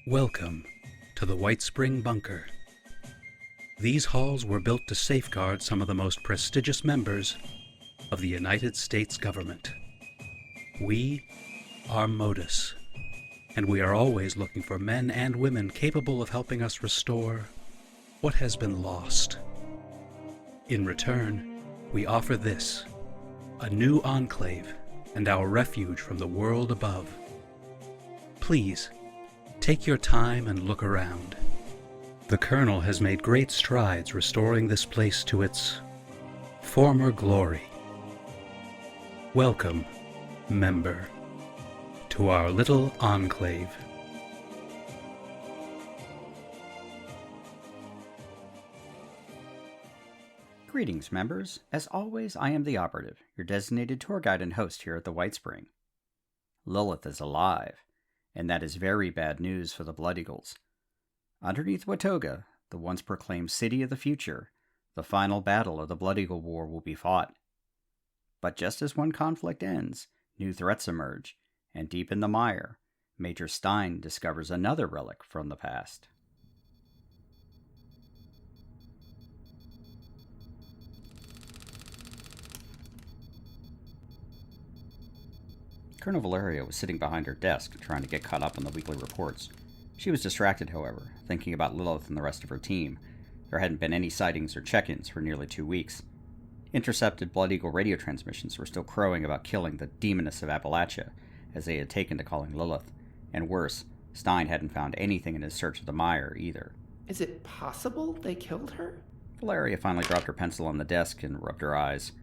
Welcome to the White Spring Bunker. These halls were built to safeguard some of the most prestigious members of the United States government. We are Modus, and we are always looking for men and women capable of helping us restore what has been lost. In return, we offer this, a new enclave and our refuge from the world above. Please, take your time and look around. The Colonel has made great strides restoring this place to its former glory. Welcome, member, to our little enclave. Greetings, members. As always, I am the Operative, your designated tour guide and host here at the White Spring. Lilith is alive, and that is very bad news for the Blood Eagles. Underneath Watoga, the once proclaimed city of the future, the final battle of the Blood Eagle War will be fought. But just as one conflict ends, new threats emerge, and deep in the mire, Major Stein discovers another relic from the past. Colonel Valeria was sitting behind her desk, trying to get caught up on the weekly reports. She was distracted, however, thinking about Lilith and the rest of her team. There hadn't been any sightings or check-ins for nearly 2 weeks. Intercepted Blood Eagle radio transmissions were still crowing about killing the Demoness of Appalachia, as they had taken to calling Lilith. And worse, Stein hadn't found anything in his search of the mire, either. Is it possible they killed her? Valeria finally dropped her pencil on the desk and rubbed her eyes.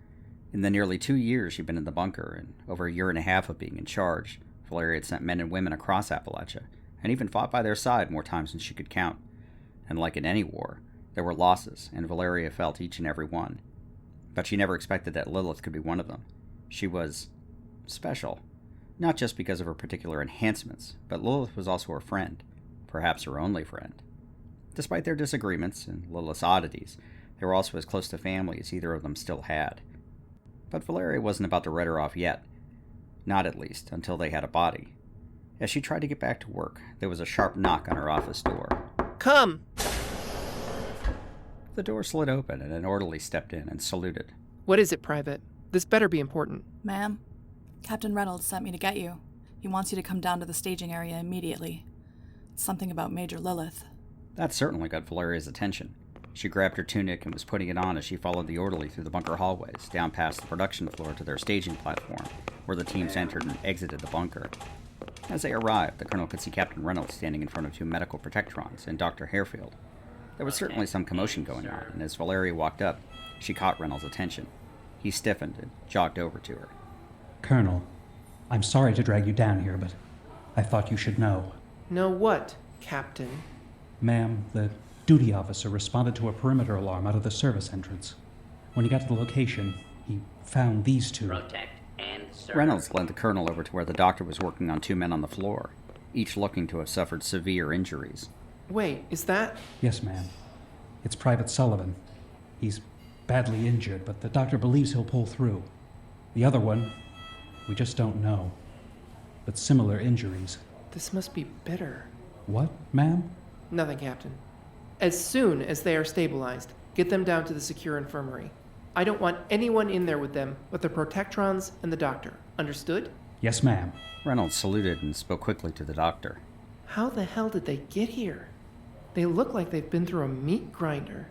In the nearly 2 years she'd been in the bunker, and over a year and a half of being in charge, Valeria had sent men and women across Appalachia, and even fought by their side more times than she could count. And like in any war, there were losses, and Valeria felt each and every one. But she never expected that Lilith could be one of them. She was special, not just because of her particular enhancements, but Lilith was also her friend, perhaps her only friend. Despite their disagreements and Lilith's oddities, they were also as close to family as either of them still had. But Valeria wasn't about to write her off yet. Not at least, until they had a body. As she tried to get back to work, there was a sharp knock on her office door. Come! The door slid open and an orderly stepped in and saluted. What is it, Private? This better be important. Ma'am, Captain Reynolds sent me to get you. He wants you to come down to the staging area immediately. It's something about Major Lilith. That certainly got Valeria's attention. She grabbed her tunic and was putting it on as she followed the orderly through the bunker hallways, down past the production floor to their staging platform, where the teams entered and exited the bunker. As they arrived, the Colonel could see Captain Reynolds standing in front of 2 medical protectrons and Dr. Harefield. There was certainly some commotion going on, and as Valeria walked up, she caught Reynolds' attention. He stiffened and jogged over to her. Colonel, I'm sorry to drag you down here, but I thought you should know. Know what, Captain? Ma'am, the duty officer responded to a perimeter alarm out of the service entrance. When he got to the location, he found these 2. Protect and serve. Reynolds led the Colonel over to where the doctor was working on 2 men on the floor, each looking to have suffered severe injuries. Wait, is that... Yes, ma'am. It's Private Sullivan. He's badly injured, but the doctor believes he'll pull through. The other one, we just don't know. But similar injuries. This must be bitter. What, ma'am? Nothing, Captain. As soon as they are stabilized, get them down to the secure infirmary. I don't want anyone in there with them but the protectrons and the doctor. Understood? Yes, ma'am. Reynolds saluted and spoke quickly to the doctor. How the hell did they get here? They look like they've been through a meat grinder.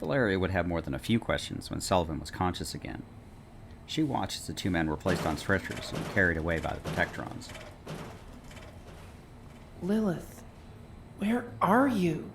Valeria would have more than a few questions when Sullivan was conscious again. She watched as the 2 men were placed on stretchers and carried away by the protectrons. Lilith, where are you?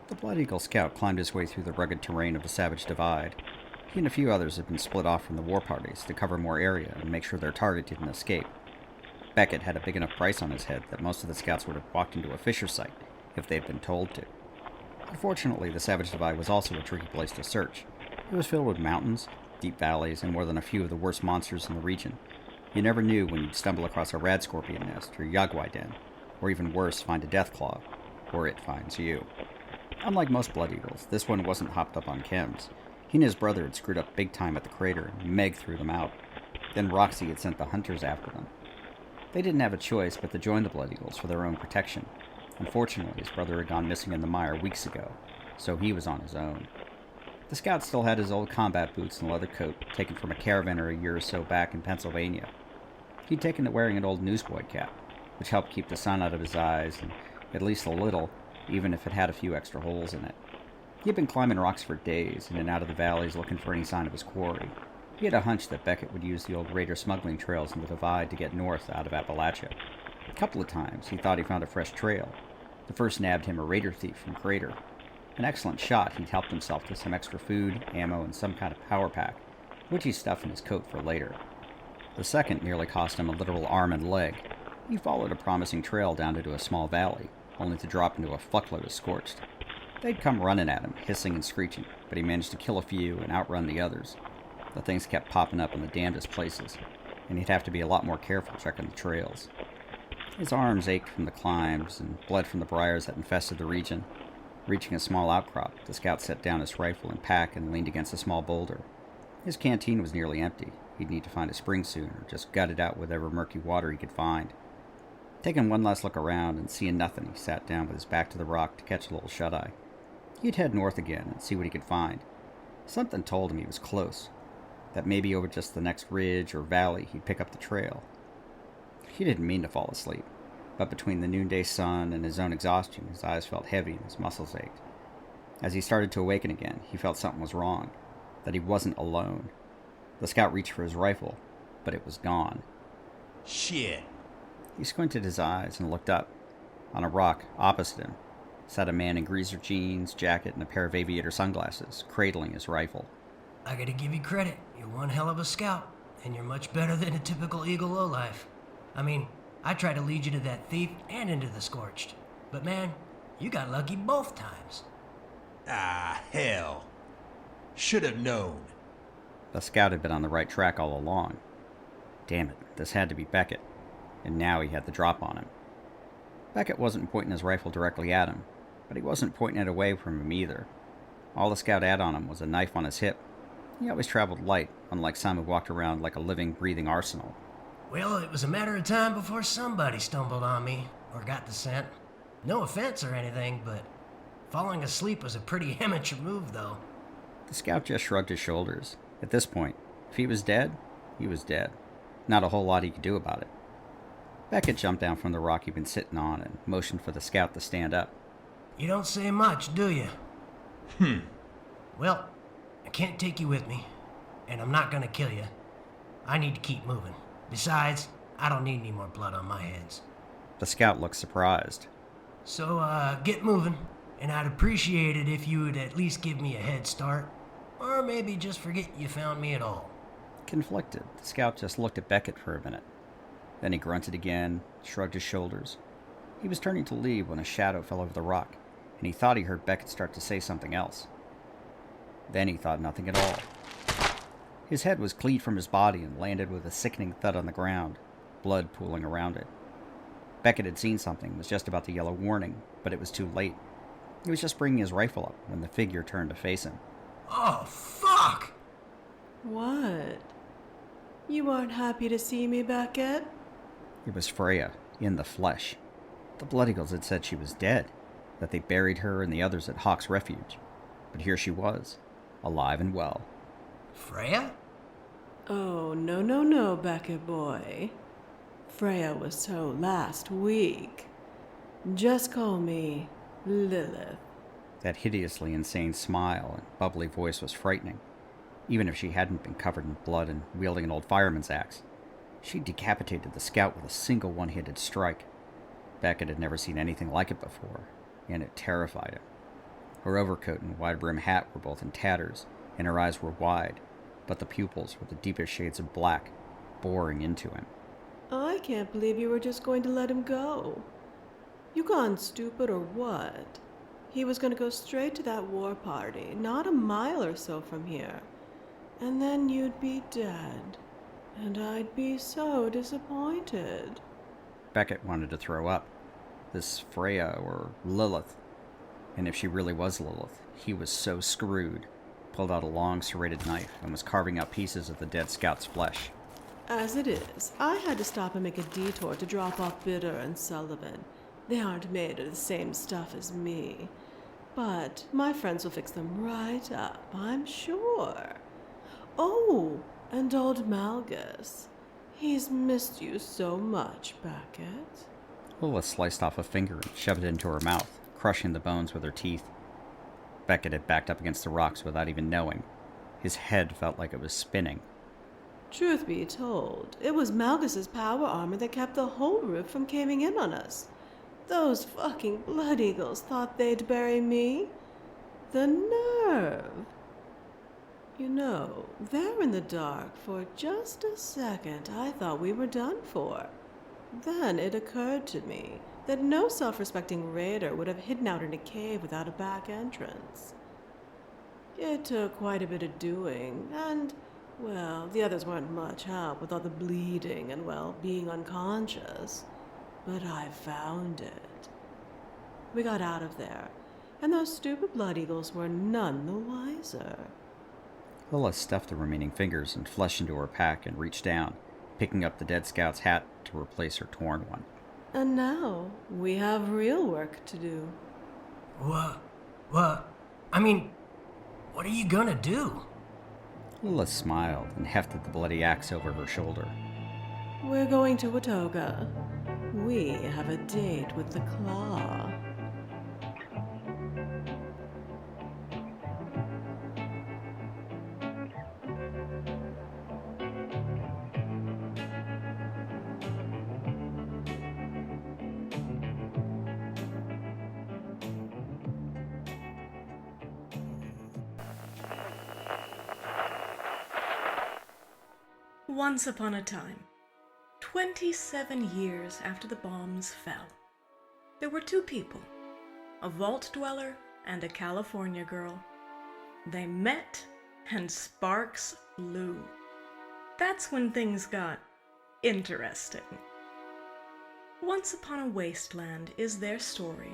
The Blood Eagle scout climbed his way through the rugged terrain of the Savage Divide. He and a few others had been split off from the war parties to cover more area and make sure their target didn't escape. Beckett had a big enough price on his head that most of the scouts would have walked into a fisher site if they'd been told to. Unfortunately, the Savage Divide was also a tricky place to search. It was filled with mountains, deep valleys, and more than a few of the worst monsters in the region. You never knew when you'd stumble across a rad scorpion nest or yaguai den, or even worse, find a death claw, or it finds you. Unlike most blood eagles, this one wasn't hopped up on chems. He and his brother had screwed up big time at the crater, and Meg threw them out. Then Roxy had sent the hunters after them. They didn't have a choice but to join the Blood Eagles for their own protection. Unfortunately, his brother had gone missing in the mire weeks ago, so he was on his own. The scout still had his old combat boots and leather coat, taken from a caravaner a year or so back in Pennsylvania. He'd taken to wearing an old newsboy cap, which helped keep the sun out of his eyes, and at least a little, even if it had a few extra holes in it. He had been climbing rocks for days, in and out of the valleys looking for any sign of his quarry. He had a hunch that Beckett would use the old raider smuggling trails in the divide to get north out of Appalachia. A couple of times he thought he found a fresh trail. The first nabbed him a raider thief from Crater. An excellent shot, he'd helped himself to some extra food, ammo, and some kind of power pack, which he stuffed in his coat for later. The second nearly cost him a literal arm and leg. He followed a promising trail down into a small valley, only to drop into a fuckload of scorched. They'd come running at him, hissing and screeching, but he managed to kill a few and outrun the others. The things kept popping up in the damnedest places, and he'd have to be a lot more careful checking the trails. His arms ached from the climbs and bled from the briars that infested the region. Reaching a small outcrop, the scout set down his rifle and pack and leaned against a small boulder. His canteen was nearly empty. He'd need to find a spring soon, or just gut it out with whatever murky water he could find. Taking one last look around and seeing nothing, he sat down with his back to the rock to catch a little shut-eye. He'd head north again and see what he could find. Something told him he was close, that maybe over just the next ridge or valley he'd pick up the trail. He didn't mean to fall asleep, but between the noonday sun and his own exhaustion, his eyes felt heavy and his muscles ached. As he started to awaken again, he felt something was wrong, that he wasn't alone. The scout reached for his rifle, but it was gone. Shit. He squinted his eyes and looked up. On a rock opposite him sat a man in greaser jeans, jacket, and a pair of aviator sunglasses, cradling his rifle. I gotta give you credit. You're one hell of a scout, and you're much better than a typical Eagle lowlife. I mean, I tried to lead you to that thief and into the Scorched. But man, you got lucky both times. Ah, hell. Should have known. The scout had been on the right track all along. Damn it, this had to be Beckett, and now he had the drop on him. Beckett wasn't pointing his rifle directly at him, but he wasn't pointing it away from him either. All the scout had on him was a knife on his hip. He always traveled light, unlike some who walked around like a living, breathing arsenal. Well, it was a matter of time before somebody stumbled on me, or got the scent. No offense or anything, but falling asleep was a pretty amateur move, though. The scout just shrugged his shoulders. At this point, if he was dead, he was dead. Not a whole lot he could do about it. Beckett jumped down from the rock he'd been sitting on and motioned for the scout to stand up. You don't say much, do you? Well, I can't take you with me, and I'm not gonna kill you. I need to keep moving. Besides, I don't need any more blood on my hands. The scout looked surprised. So, get moving, and I'd appreciate it if you would at least give me a head start. Or maybe just forget you found me at all. Conflicted, the scout just looked at Beckett for a minute. Then he grunted again, shrugged his shoulders. He was turning to leave when a shadow fell over the rock, and he thought he heard Beckett start to say something else. Then he thought nothing at all. His head was cleaved from his body and landed with a sickening thud on the ground, blood pooling around it. Beckett had seen something, was just about to yell a warning, but it was too late. He was just bringing his rifle up when the figure turned to face him. Oh, fuck! What? You aren't happy to see me, Beckett? It was Freya, in the flesh. The Blood Eagles had said she was dead, that they buried her and the others at Hawk's Refuge. But here she was, alive and well. Freya? Oh, no, Beckett boy. Freya was so last week. Just call me Lilith. That hideously insane smile and bubbly voice was frightening, even if she hadn't been covered in blood and wielding an old fireman's axe. She decapitated the scout with a single one-handed strike. Beckett had never seen anything like it before, and it terrified him. Her overcoat and wide-brimmed hat were both in tatters, and her eyes were wide, but the pupils were the deepest shades of black, boring into him. I can't believe you were just going to let him go. You gone stupid or what? He was going to go straight to that war party, not a mile or so from here. And then you'd be dead. And I'd be so disappointed. Beckett wanted to throw up. This Freya, or Lilith, and if she really was Lilith, he was so screwed, pulled out a long serrated knife and was carving out pieces of the dead scout's flesh. As it is, I had to stop and make a detour to drop off Bitter and Sullivan. They aren't made of the same stuff as me. But my friends will fix them right up, I'm sure. Oh, and old Malgus. He's missed you so much, Beckett. Lilith sliced off a finger and shoved it into her mouth, crushing the bones with her teeth. Beckett had backed up against the rocks without even knowing. His head felt like it was spinning. Truth be told, it was Malgus's power armor that kept the whole roof from caving in on us. Those fucking Blood Eagles thought they'd bury me. The nerve! You know, there in the dark, for just a second, I thought we were done for. Then it occurred to me that no self-respecting raider would have hidden out in a cave without a back entrance. It took quite a bit of doing, and, well, the others weren't much help with all the bleeding and, well, being unconscious. But I found it. We got out of there, and those stupid Blood Eagles were none the wiser. Lilith stuffed the remaining fingers and flesh into her pack and reached down, picking up the dead scout's hat to replace her torn one. And now, we have real work to do. What? I mean, what are you gonna do? Lilith smiled and hefted the bloody axe over her shoulder. We're going to Watoga. We have a date with the Claw. Once upon a time, 27 years after the bombs fell, there were two people, a vault dweller and a California girl. They met, and sparks flew. That's when things got interesting. Once Upon a Wasteland is their story.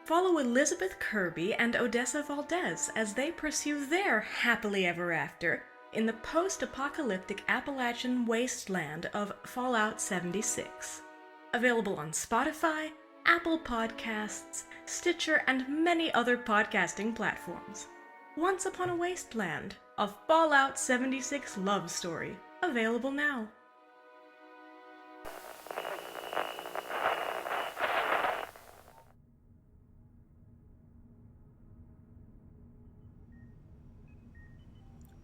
Follow Elizabeth Kirby and Odessa Valdez as they pursue their happily ever after in the post-apocalyptic Appalachian wasteland of Fallout 76. Available on Spotify, Apple Podcasts, Stitcher, and many other podcasting platforms. Once Upon a Wasteland, a Fallout 76 love story. Available now.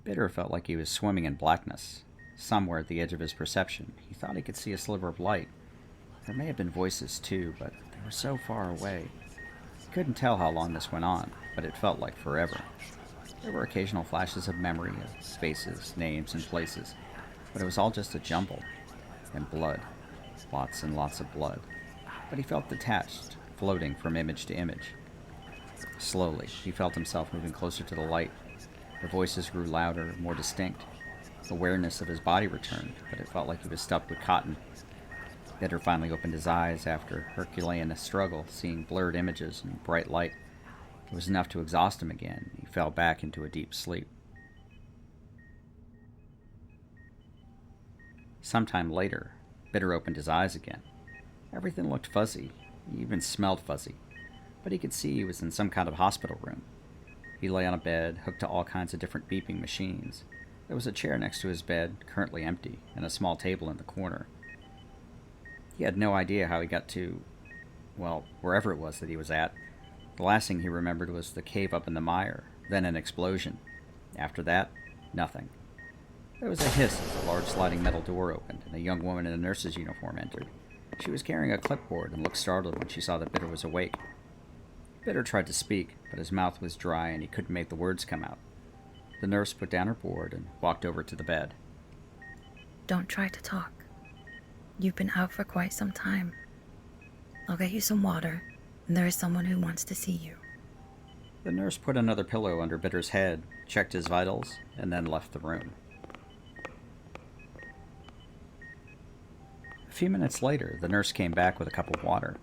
Bitter felt like he was swimming in blackness. Somewhere at the edge of his perception, he thought he could see a sliver of light. There may have been voices too, but they were so far away. He couldn't tell how long this went on, but it felt like forever. There were occasional flashes of memory, of faces, names, and places, but it was all just a jumble. And blood. Lots and lots of blood. But he felt detached, floating from image to image. Slowly, he felt himself moving closer to the light. The voices grew louder, more distinct. Awareness of his body returned, but it felt like he was stuffed with cotton. Bitter finally opened his eyes after Herculean struggle, seeing blurred images and bright light. It was enough to exhaust him again. He fell back into a deep sleep. Sometime later, Bitter opened his eyes again. Everything looked fuzzy. He even smelled fuzzy. But he could see he was in some kind of hospital room. He lay on a bed, hooked to all kinds of different beeping machines. There was a chair next to his bed, currently empty, and a small table in the corner. He had no idea how he got to, well, wherever it was that he was at. The last thing he remembered was the cave up in the mire, then an explosion. After that, nothing. There was a hiss as a large sliding metal door opened, and a young woman in a nurse's uniform entered. She was carrying a clipboard and looked startled when she saw that Bitter was awake. Bitter tried to speak, but his mouth was dry and he couldn't make the words come out. The nurse put down her board and walked over to the bed. Don't try to talk. You've been out for quite some time. I'll get you some water, and there is someone who wants to see you. The nurse put another pillow under Bitter's head, checked his vitals, and then left the room. few minutes later, the nurse came back with a cup of water.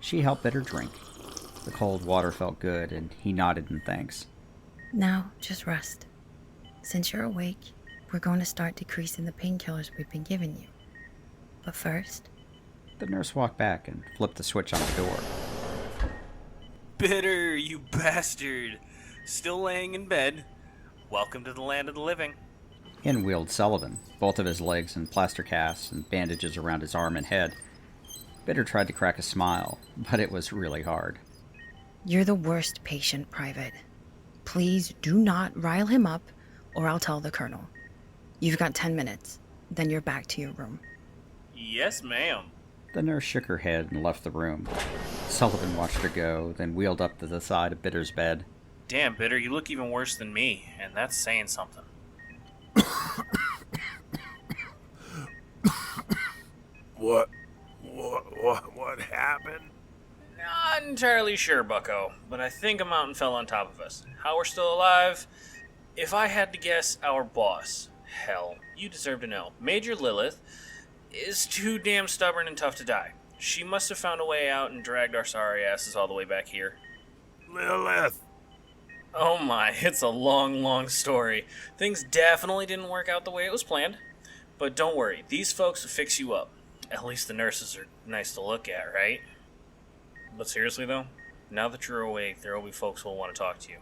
She helped Bitter drink. The cold water felt good, and he nodded in thanks. Now, just rest. Since you're awake, we're going to start decreasing the painkillers we've been giving you. But first... The nurse walked back and flipped the switch on the door. Bitter, you bastard! Still laying in bed. Welcome to the land of the living. In wheeled Sullivan, both of his legs in plaster casts and bandages around his arm and head. Bitter tried to crack a smile, but it was really hard. You're the worst patient, Private. Please do not rile him up, or I'll tell the Colonel. You've got 10 minutes, then you're back to your room. Yes, ma'am. The nurse shook her head and left the room. Sullivan watched her go, then wheeled up to the side of Bitter's bed. Damn, Bitter, you look even worse than me, and that's saying something. What happened? Not entirely sure, bucko, but I think a mountain fell on top of us. How we're still alive? If I had to guess, our boss. Hell, you deserve to know. Major Lilith is too damn stubborn and tough to die. She must have found a way out and dragged our sorry asses all the way back here. Lilith! Oh my, it's a long, long story. Things definitely didn't work out the way it was planned. But don't worry, these folks will fix you up. At least the nurses are nice to look at, right? But seriously though, now that you're awake, there will be folks who will want to talk to you.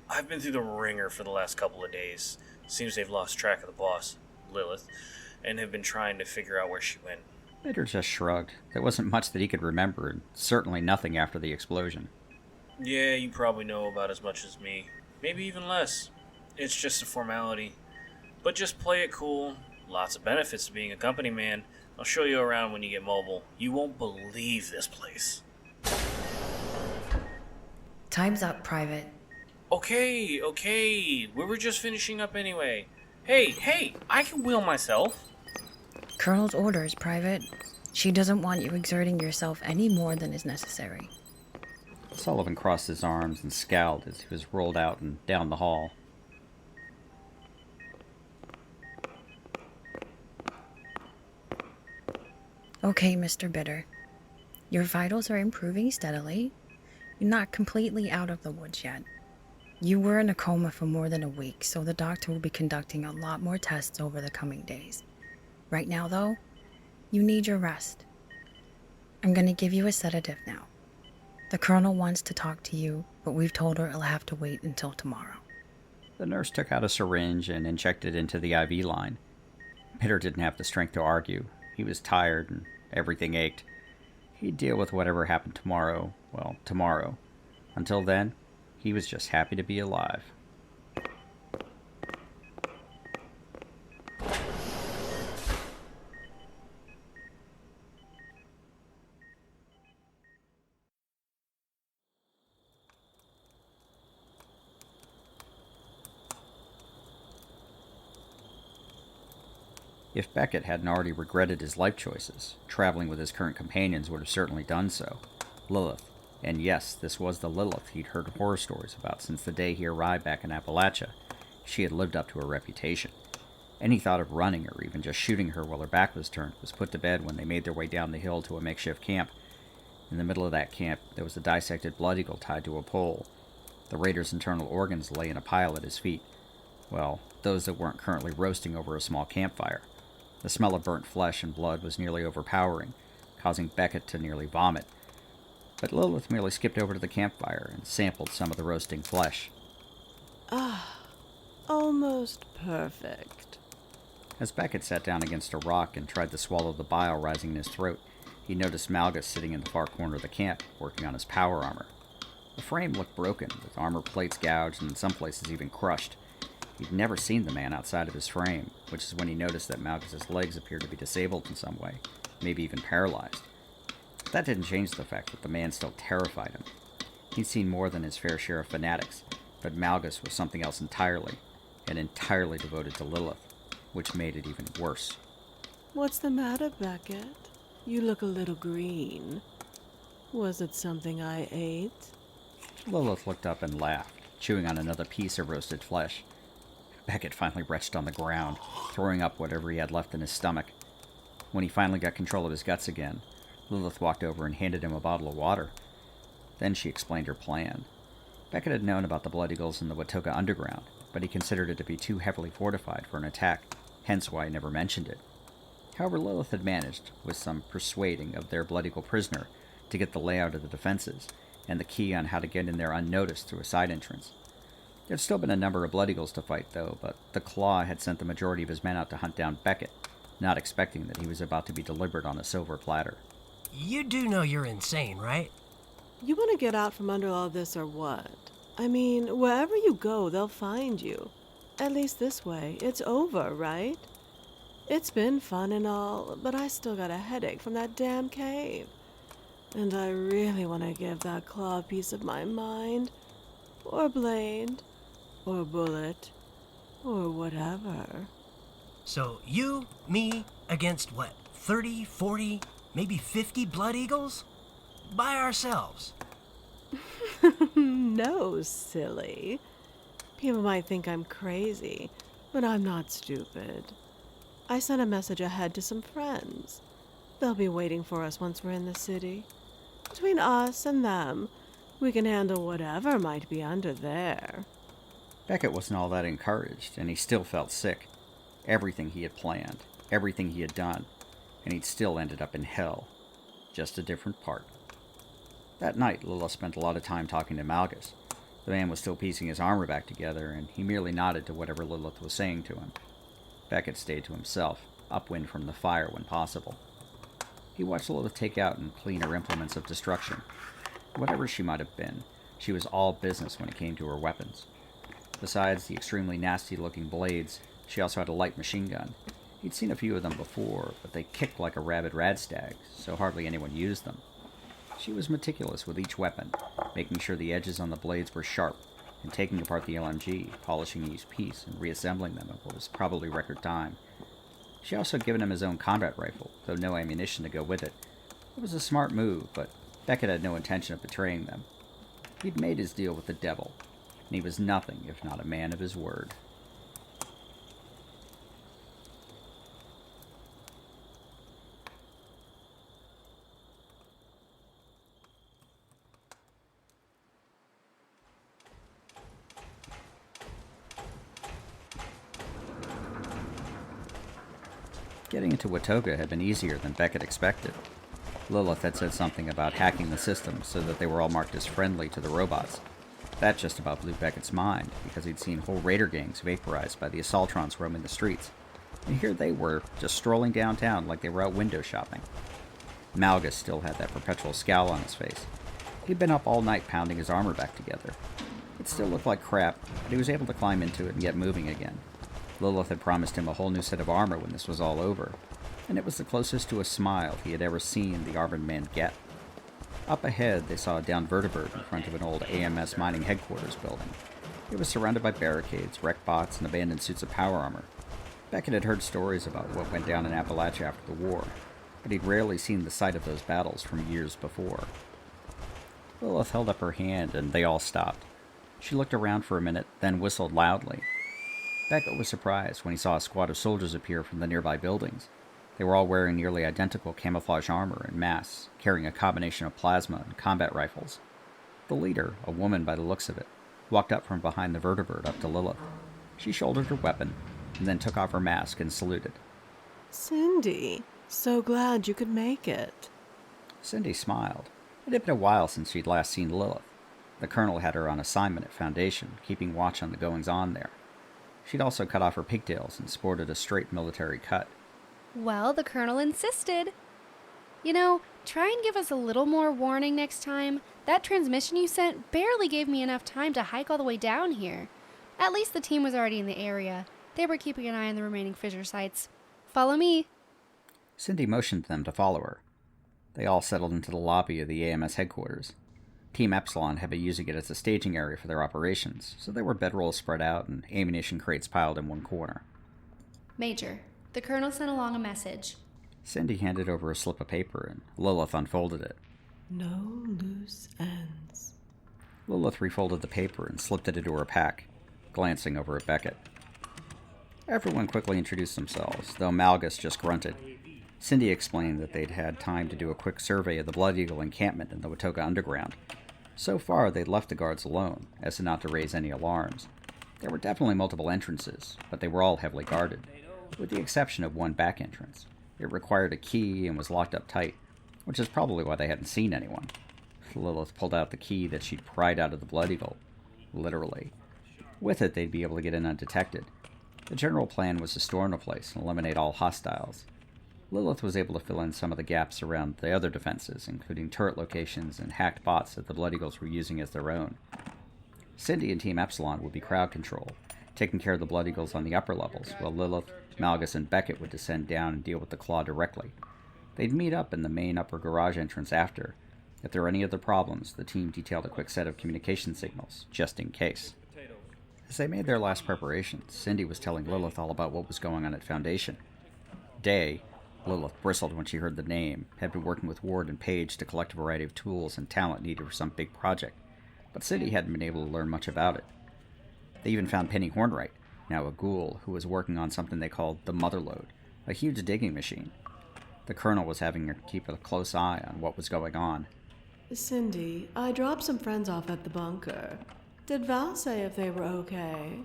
I've been through the ringer for the last couple of days. Seems they've lost track of the boss, Lilith, and have been trying to figure out where she went. Bitter just shrugged. There wasn't much that he could remember, and certainly nothing after the explosion. Yeah, you probably know about as much as me. Maybe even less. It's just a formality. But just play it cool. Lots of benefits to being a company man. I'll show you around when you get mobile. You won't believe this place. Time's up, Private. Okay. We were just finishing up anyway. Hey, I can wheel myself. Colonel's orders, Private. She doesn't want you exerting yourself any more than is necessary. Sullivan crossed his arms and scowled as he was rolled out and down the hall. Okay, Mr. Bitter. Your vitals are improving steadily. You're not completely out of the woods yet. You were in a coma for more than a week, so the doctor will be conducting a lot more tests over the coming days. Right now, though, you need your rest. I'm gonna give you a sedative now. The Colonel wants to talk to you, but we've told her it'll have to wait until tomorrow. The nurse took out a syringe and injected into the IV line. Bitter didn't have the strength to argue. He was tired and everything ached. He'd deal with whatever happened tomorrow. Well, tomorrow. Until then, he was just happy to be alive. If Beckett hadn't already regretted his life choices, traveling with his current companions would have certainly done so. Lilith. And yes, this was the Lilith he'd heard horror stories about since the day he arrived back in Appalachia. She had lived up to her reputation. Any thought of running or even just shooting her while her back was turned was put to bed when they made their way down the hill to a makeshift camp. In the middle of that camp, there was a dissected blood eagle tied to a pole. The raider's internal organs lay in a pile at his feet. Well, those that weren't currently roasting over a small campfire. The smell of burnt flesh and blood was nearly overpowering, causing Beckett to nearly vomit. But Lilith merely skipped over to the campfire and sampled some of the roasting flesh. Ah, almost perfect. As Beckett sat down against a rock and tried to swallow the bile rising in his throat, he noticed Malgus sitting in the far corner of the camp, working on his power armor. The frame looked broken, with armor plates gouged and in some places even crushed. He'd never seen the man outside of his frame, which is when he noticed that Malgus's legs appeared to be disabled in some way, maybe even paralyzed. But that didn't change the fact that the man still terrified him. He'd seen more than his fair share of fanatics, but Malgus was something else entirely, and entirely devoted to Lilith, which made it even worse. What's the matter, Beckett? You look a little green. Was it something I ate? Lilith looked up and laughed, chewing on another piece of roasted flesh. Beckett finally retched on the ground, throwing up whatever he had left in his stomach. When he finally got control of his guts again, Lilith walked over and handed him a bottle of water. Then she explained her plan. Beckett had known about the Blood Eagles in the Watoga underground, but he considered it to be too heavily fortified for an attack, hence why he never mentioned it. However, Lilith had managed, with some persuading of their Blood Eagle prisoner, to get the layout of the defenses, and the key on how to get in there unnoticed through a side entrance. There had still been a number of Blood Eagles to fight, though, but the Claw had sent the majority of his men out to hunt down Beckett, not expecting that he was about to be delivered on a silver platter. You do know you're insane, right? You want to get out from under all this or what? I mean, wherever you go, they'll find you. At least this way, it's over, right? It's been fun and all, but I still got a headache from that damn cave. And I really want to give that Claw a piece of my mind. Or blade. Or bullet. Or whatever. So you, me, against what, 30, 40, maybe 50 Blood Eagles? By ourselves? No, silly. People might think I'm crazy, but I'm not stupid. I sent a message ahead to some friends. They'll be waiting for us once we're in the city. Between us and them, we can handle whatever might be under there. Beckett wasn't all that encouraged, and he still felt sick. Everything he had planned, everything he had done, and he'd still ended up in hell. Just a different part. That night, Lilith spent a lot of time talking to Malgus. The man was still piecing his armor back together, and he merely nodded to whatever Lilith was saying to him. Beckett stayed to himself, upwind from the fire when possible. He watched Lilith take out and clean her implements of destruction. Whatever she might have been, she was all business when it came to her weapons. Besides the extremely nasty-looking blades, she also had a light machine gun. He'd seen a few of them before, but they kicked like a rabid radstag, so hardly anyone used them. She was meticulous with each weapon, making sure the edges on the blades were sharp, and taking apart the LMG, polishing each piece, and reassembling them in what was probably record time. She also had given him his own combat rifle, though no ammunition to go with it. It was a smart move, but Beckett had no intention of betraying them. He'd made his deal with the devil, and he was nothing if not a man of his word. Getting into Watoga had been easier than Beckett expected. Lilith had said something about hacking the system so that they were all marked as friendly to the robots. That just about blew Beckett's mind, because he'd seen whole raider gangs vaporized by the Assaultrons roaming the streets. And here they were, just strolling downtown like they were out window shopping. Malgus still had that perpetual scowl on his face. He'd been up all night pounding his armor back together. It still looked like crap, but he was able to climb into it and get moving again. Lilith had promised him a whole new set of armor when this was all over, and it was the closest to a smile he had ever seen the armored man get. Up ahead, they saw a downed vertibird in front of an old AMS mining headquarters building. It was surrounded by barricades, wreck bots, and abandoned suits of power armor. Beckett had heard stories about what went down in Appalachia after the war, but he'd rarely seen the site of those battles from years before. Lilith held up her hand, and they all stopped. She looked around for a minute, then whistled loudly. Beckett was surprised when he saw a squad of soldiers appear from the nearby buildings. They were all wearing nearly identical camouflage armor and masks, carrying a combination of plasma and combat rifles. The leader, a woman by the looks of it, walked up from behind the vertibird up to Lilith. She shouldered her weapon, and then took off her mask and saluted. Cindy, so glad you could make it. Cindy smiled. It had been a while since she'd last seen Lilith. The colonel had her on assignment at Foundation, keeping watch on the goings-on there. She'd also cut off her pigtails and sported a straight military cut. Well, the colonel insisted. You know, try and give us a little more warning next time. That transmission you sent barely gave me enough time to hike all the way down here. At least the team was already in the area. They were keeping an eye on the remaining fissure sites. Follow me. Cindy motioned them to follow her. They all settled into the lobby of the AMS headquarters. Team Epsilon had been using it as a staging area for their operations, so there were bedrolls spread out and ammunition crates piled in one corner. Major, the colonel sent along a message. Cindy handed over a slip of paper, and Lilith unfolded it. No loose ends. Lilith refolded the paper and slipped it into her pack, glancing over at Beckett. Everyone quickly introduced themselves, though Malgus just grunted. Cindy explained that they'd had time to do a quick survey of the Blood Eagle encampment in the Watoga underground. So far, they'd left the guards alone, as not to raise any alarms. There were definitely multiple entrances, but they were all heavily guarded, with the exception of one back entrance. It required a key and was locked up tight, which is probably why they hadn't seen anyone. Lilith pulled out the key that she'd pried out of the Blood Eagle, literally. With it, they'd be able to get in undetected. The general plan was to storm the place and eliminate all hostiles. Lilith was able to fill in some of the gaps around the other defenses, including turret locations and hacked bots that the Blood Eagles were using as their own. Cindy and Team Epsilon would be crowd control, taking care of the Blood Eagles on the upper levels, while Lilith, Malgus, and Beckett would descend down and deal with the Claw directly. They'd meet up in the main upper garage entrance after. If there were any other problems, the team detailed a quick set of communication signals, just in case. As they made their last preparations, Cindy was telling Lilith all about what was going on at Foundation. Day, Lilith bristled when she heard the name, had been working with Ward and Page to collect a variety of tools and talent needed for some big project, but Cindy hadn't been able to learn much about it. They even found Penny Hornwright, now a ghoul, who was working on something they called the Motherlode, a huge digging machine. The Colonel was having her keep a close eye on what was going on. Cindy, I dropped some friends off at the bunker. Did Val say if they were okay?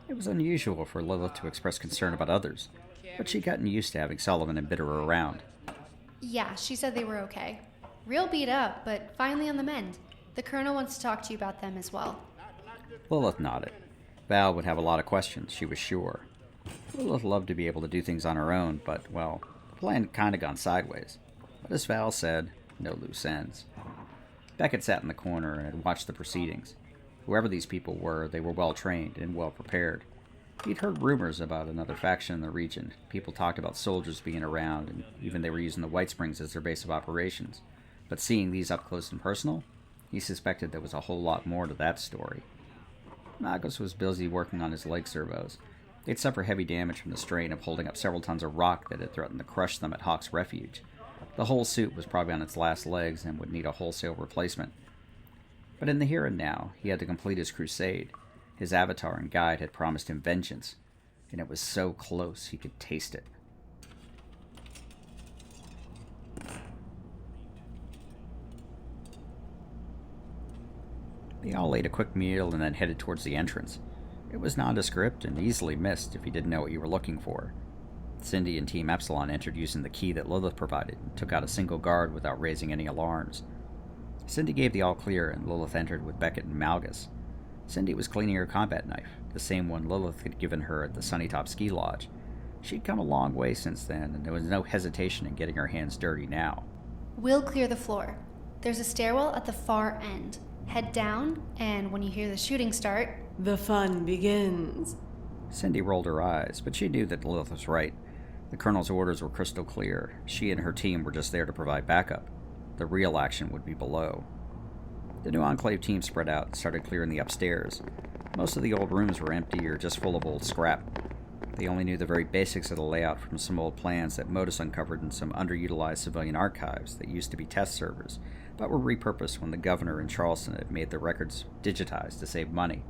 It was unusual for Lilith to express concern about others, but she'd gotten used to having Sullivan and Bitter around. Yeah, she said they were okay. Real beat up, but finally on the mend. The Colonel wants to talk to you about them as well. Lilith nodded. Val would have a lot of questions, she was sure. Lilith loved to be able to do things on her own, but, well, the plan had kind of gone sideways. But as Val said, no loose ends. Beckett sat in the corner and had watched the proceedings. Whoever these people were, they were well trained and well prepared. He'd heard rumors about another faction in the region. People talked about soldiers being around, and even they were using the White Springs as their base of operations. But seeing these up close and personal, he suspected there was a whole lot more to that story. Malgus was busy working on his leg servos. They'd suffered heavy damage from the strain of holding up several tons of rock that had threatened to crush them at Hawk's Refuge. The whole suit was probably on its last legs and would need a wholesale replacement. But in the here and now, he had to complete his crusade. His avatar and guide had promised him vengeance, and it was so close he could taste it. They all ate a quick meal and then headed towards the entrance. It was nondescript and easily missed if you didn't know what you were looking for. Cindy and Team Epsilon entered using the key that Lilith provided and took out a single guard without raising any alarms. Cindy gave the all-clear and Lilith entered with Beckett and Malgus. Cindy was cleaning her combat knife, the same one Lilith had given her at the Sunnytop Ski Lodge. She'd come a long way since then, and there was no hesitation in getting her hands dirty now. We'll clear the floor. There's a stairwell at the far end. Head down, and when you hear the shooting start... The fun begins. Cindy rolled her eyes, but she knew that Lilith was right. The Colonel's orders were crystal clear. She and her team were just there to provide backup. The real action would be below. The new Enclave team spread out and started clearing the upstairs. Most of the old rooms were empty or just full of old scrap. They only knew the very basics of the layout from some old plans that Modus uncovered in some underutilized civilian archives that used to be test servers, but were repurposed when the governor in Charleston had made the records digitized to save money.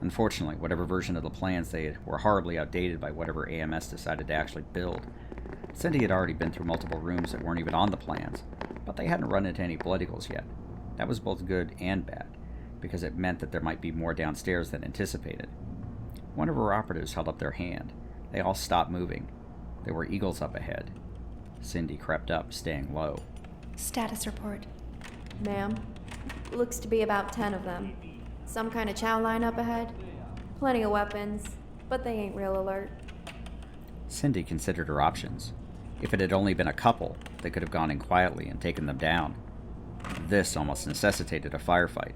Unfortunately, whatever version of the plans they had were horribly outdated by whatever AMS decided to actually build. Cindy had already been through multiple rooms that weren't even on the plans, but they hadn't run into any Blood Eagles yet. That was both good and bad, because it meant that there might be more downstairs than anticipated. One of her operatives held up their hand. They all stopped moving. There were eagles up ahead. Cindy crept up, staying low. Status report. Ma'am, looks to be about 10 of them. Some kind of chow line up ahead. Plenty of weapons, but they ain't real alert. Cindy considered her options. If it had only been a couple, they could have gone in quietly and taken them down. This almost necessitated a firefight.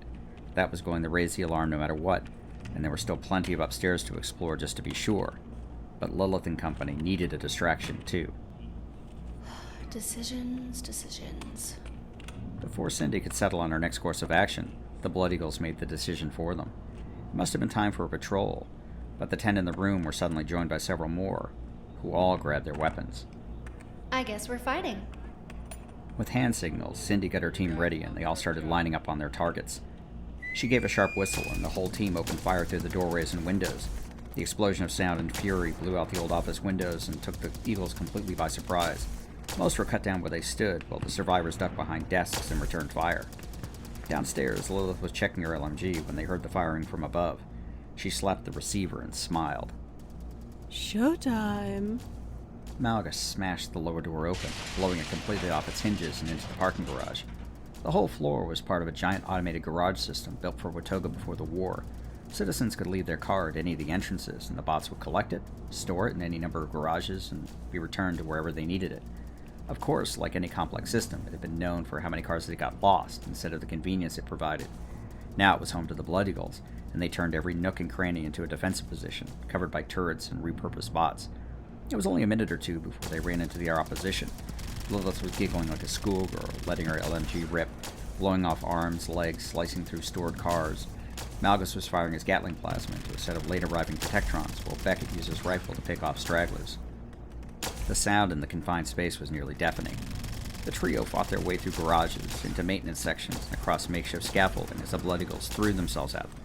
That was going to raise the alarm no matter what, and there were still plenty of upstairs to explore just to be sure. But Lilith and company needed a distraction, too. Decisions. Before Cindy could settle on her next course of action, the Blood Eagles made the decision for them. It must have been time for a patrol, but the 10 in the room were suddenly joined by several more, who all grabbed their weapons. I guess we're fighting. With hand signals, Cindy got her team ready and they all started lining up on their targets. She gave a sharp whistle and the whole team opened fire through the doorways and windows. The explosion of sound and fury blew out the old office windows and took the Eagles completely by surprise. Most were cut down where they stood, while the survivors ducked behind desks and returned fire. Downstairs, Lilith was checking her LMG when they heard the firing from above. She slapped the receiver and smiled. Showtime. Malgus smashed the lower door open, blowing it completely off its hinges and into the parking garage. The whole floor was part of a giant automated garage system built for Watoga before the war. Citizens could leave their car at any of the entrances, and the bots would collect it, store it in any number of garages, and be returned to wherever they needed it. Of course, like any complex system, it had been known for how many cars that got lost instead of the convenience it provided. Now it was home to the Blood Eagles, and they turned every nook and cranny into a defensive position, covered by turrets and repurposed bots. It was only a minute or two before they ran into the opposition. Lilith was giggling like a schoolgirl, letting her LMG rip, blowing off arms, legs, slicing through stored cars. Malgus was firing his Gatling plasma into a set of late-arriving Protectrons, while Beckett used his rifle to pick off stragglers. The sound in the confined space was nearly deafening. The trio fought their way through garages, into maintenance sections, and across makeshift scaffolding as the Blood Eagles threw themselves at them.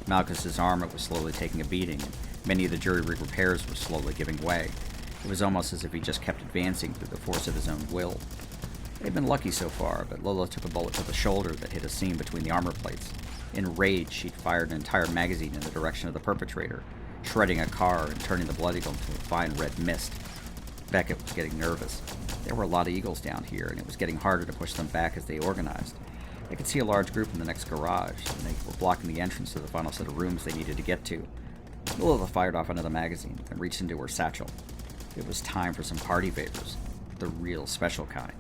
Malchus's armor was slowly taking a beating, and many of the jury rig repairs were slowly giving way. It was almost as if he just kept advancing through the force of his own will. They'd been lucky so far, but Lilith took a bullet to the shoulder that hit a seam between the armor plates. In rage, she'd fired an entire magazine in the direction of the perpetrator, shredding a car and turning the Blood Eagle into a fine red mist. Beckett was getting nervous. There were a lot of Eagles down here, and it was getting harder to push them back as they organized. They could see a large group in the next garage, and they were blocking the entrance to the final set of rooms they needed to get to. Lilith fired off another magazine, and reached into her satchel. It was time for some party favors, the real special kind.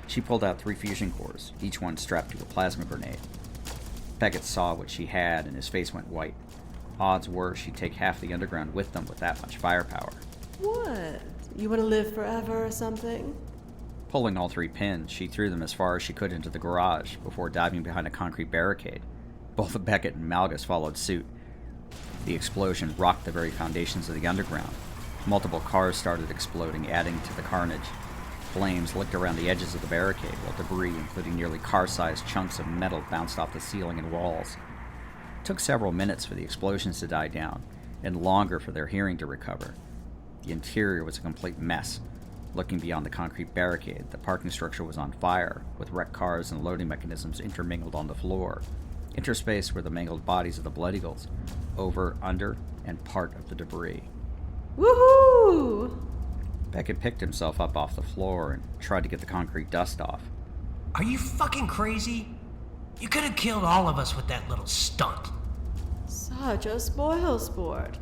She pulled out 3 fusion cores, each one strapped to a plasma grenade. Beckett saw what she had, and his face went white. Odds were she'd take half the underground with them with that much firepower. What? You want to live forever or something? Pulling all 3 pins, she threw them as far as she could into the garage before diving behind a concrete barricade. Both Beckett and Malgus followed suit. The explosion rocked the very foundations of the underground. Multiple cars started exploding, adding to the carnage. Flames licked around the edges of the barricade, while debris, including nearly car-sized chunks of metal, bounced off the ceiling and walls. It took several minutes for the explosions to die down, and longer for their hearing to recover. The interior was a complete mess. Looking beyond the concrete barricade, the parking structure was on fire, with wrecked cars and loading mechanisms intermingled on the floor. Interspaced were the mangled bodies of the Blood Eagles, over, under, and part of the debris. Woohoo! Beckett picked himself up off the floor and tried to get the concrete dust off. Are you fucking crazy? You could have killed all of us with that little stunt. Such a spoil sport.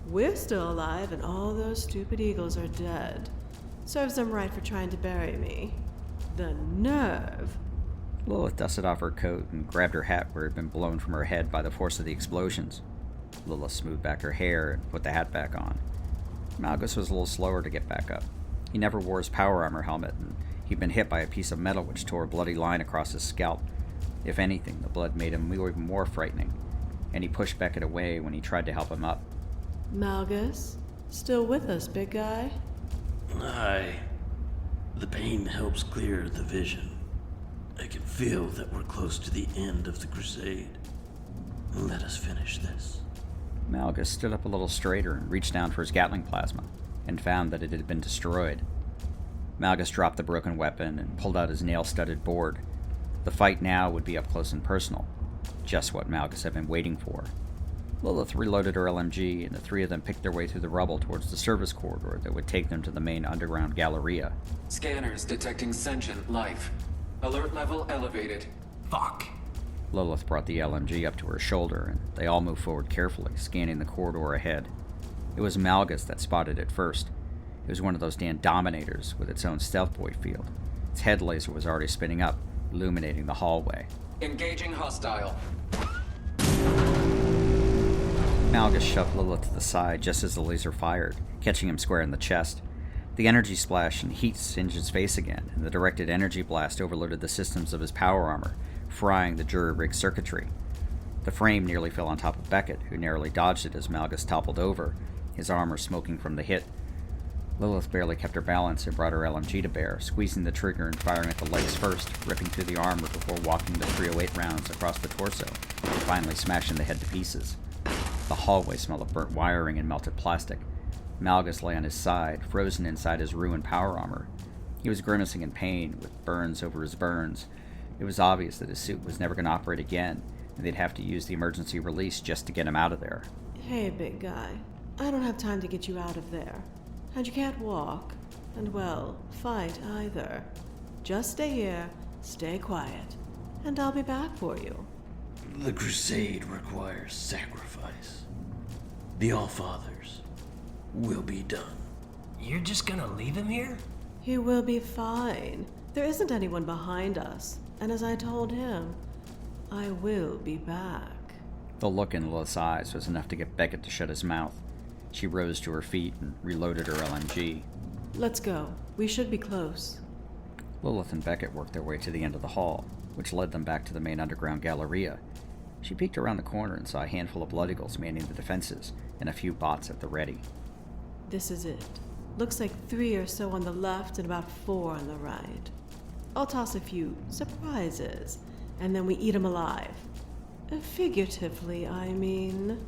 We're still alive and all those stupid Eagles are dead. Serves them right for trying to bury me. The nerve. Lilith dusted off her coat and grabbed her hat where it had been blown from her head by the force of the explosions. Lilith smoothed back her hair and put the hat back on. Malgus was a little slower to get back up. He never wore his power armor helmet, and he'd been hit by a piece of metal which tore a bloody line across his scalp. If anything, the blood made him even more frightening, and he pushed Beckett away when he tried to help him up. Malgus, still with us, big guy? Aye. The pain helps clear the vision. I can feel that we're close to the end of the crusade. Let us finish this. Malgus stood up a little straighter and reached down for his Gatling plasma, and found that it had been destroyed. Malgus dropped the broken weapon and pulled out his nail-studded board. The fight now would be up close and personal, just what Malgus had been waiting for. Lilith reloaded her LMG, and the 3 of them picked their way through the rubble towards the service corridor that would take them to the main underground galleria. Scanners detecting sentient life. Alert level elevated. Fuck. Lilith brought the LMG up to her shoulder, and they all moved forward carefully, scanning the corridor ahead. It was Malgus that spotted it first. It was one of those damn Dominators with its own stealth void field. Its head laser was already spinning up, illuminating the hallway. Engaging hostile. Malgus shoved Lilith to the side just as the laser fired, catching him square in the chest. The energy splash and heat singed his face again, and the directed energy blast overloaded the systems of his power armor, frying the jury rig circuitry. The frame nearly fell on top of Beckett, who narrowly dodged it as Malgus toppled over, his armor smoking from the hit. Lilith barely kept her balance and brought her LMG to bear, squeezing the trigger and firing at the legs first, ripping through the armor before walking the 308 rounds across the torso, and finally smashing the head to pieces. The hallway smelled of burnt wiring and melted plastic. Malgus lay on his side, frozen inside his ruined power armor. He was grimacing in pain, with burns over his burns. It was obvious that his suit was never going to operate again, and they'd have to use the emergency release just to get him out of there. Hey, big guy. I don't have time to get you out of there. And you can't walk. And, well, fight either. Just stay here, stay quiet, and I'll be back for you. The crusade requires sacrifice. The Allfathers will be done. You're just gonna leave him here? He will be fine. There isn't anyone behind us. And as I told him, I will be back. The look in Lilith's eyes was enough to get Beckett to shut his mouth. She rose to her feet and reloaded her LMG. Let's go. We should be close. Lilith and Beckett worked their way to the end of the hall, which led them back to the main underground galleria. She peeked around the corner and saw a handful of Blood Eagles manning the defenses, and a few bots at the ready. This is it. Looks like 3 or so on the left and about 4 on the right. I'll toss a few surprises, and then we eat 'em alive. Figuratively, I mean.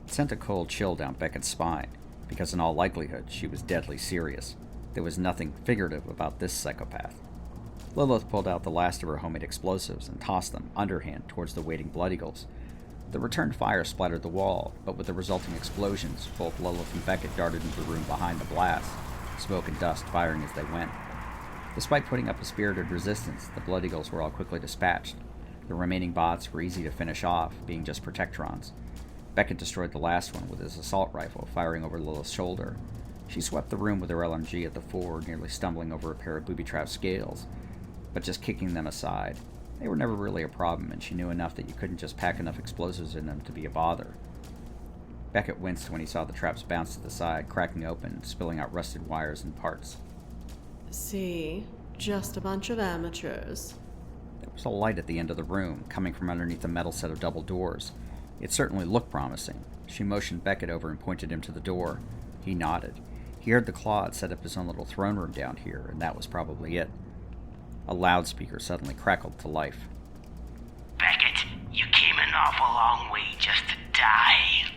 It sent a cold chill down Beckett's spine, because in all likelihood she was deadly serious. There was nothing figurative about this psychopath. Lilith pulled out the last of her homemade explosives and tossed them, underhand, towards the waiting Blood Eagles. The returned fire splattered the wall, but with the resulting explosions, both Lilith and Beckett darted into the room behind the blast, smoke and dust firing as they went. Despite putting up a spirited resistance, the Blood Eagles were all quickly dispatched. The remaining bots were easy to finish off, being just protectrons. Beckett destroyed the last one with his assault rifle, firing over Lilith's shoulder. She swept the room with her LMG at the fore, nearly stumbling over a pair of booby-trapped scales, but just kicking them aside. They were never really a problem, and she knew enough that you couldn't just pack enough explosives in them to be a bother. Beckett winced when he saw the traps bounce to the side, cracking open, spilling out rusted wires and parts. See, just a bunch of amateurs. There was a light at the end of the room, coming from underneath a metal set of double doors. It certainly looked promising. She motioned Beckett over and pointed him to the door. He nodded. He heard the Claw had set up his own little throne room down here, and that was probably it. A loudspeaker suddenly crackled to life. Beckett, you came an awful long way just to die.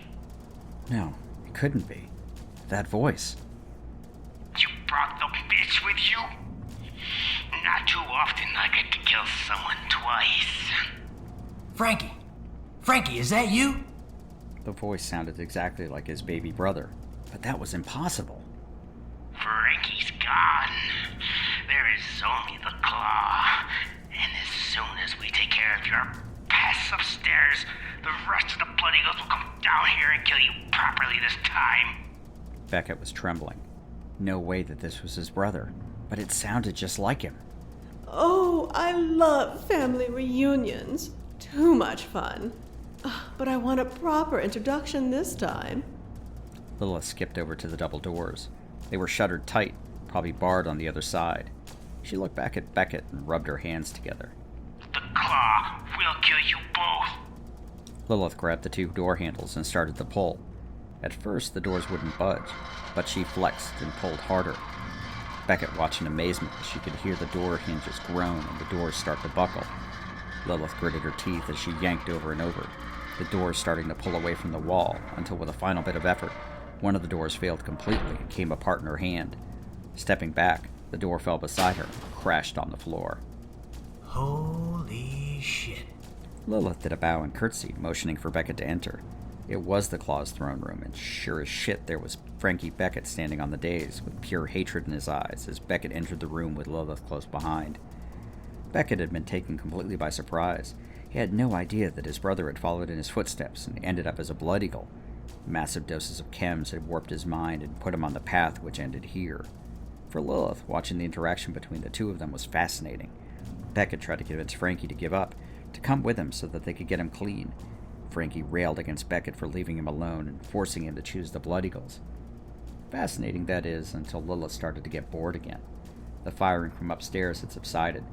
No, it couldn't be. That voice. You brought the bitch with you? Not too often I get to kill someone twice. Frankie! Frankie, is that you? The voice sounded exactly like his baby brother, but that was impossible. Frankie's gone. There is only the Claw. And as soon as we take care of your pests upstairs, the rest of the Blood Eagles will come down here and kill you properly this time. Beckett was trembling. No way that this was his brother, but it sounded just like him. Oh, I love family reunions. Too much fun. But I want a proper introduction this time. Lilith skipped over to the double doors. They were shuttered tight, probably barred on the other side. She looked back at Beckett and rubbed her hands together. The Claw will kill you both. Lilith grabbed the 2 door handles and started to pull. At first, the doors wouldn't budge, but she flexed and pulled harder. Beckett watched in amazement as she could hear the door hinges groan and the doors start to buckle. Lilith gritted her teeth as she yanked over and over, the doors starting to pull away from the wall, until with a final bit of effort, one of the doors failed completely and came apart in her hand. Stepping back, the door fell beside her and crashed on the floor. Holy shit. Lilith did a bow and curtsy, motioning for Beckett to enter. It was the Claw's throne room, and sure as shit there was Frankie Beckett standing on the dais, with pure hatred in his eyes, as Beckett entered the room with Lilith close behind. Beckett had been taken completely by surprise. He had no idea that his brother had followed in his footsteps and ended up as a Blood Eagle. Massive doses of chems had warped his mind and put him on the path which ended here. For Lilith, watching the interaction between the two of them was fascinating. Beckett tried to convince Frankie to give up, to come with him so that they could get him clean. Frankie railed against Beckett for leaving him alone and forcing him to choose the Blood Eagles. Fascinating, that is, until Lilith started to get bored again. The firing from upstairs had subsided.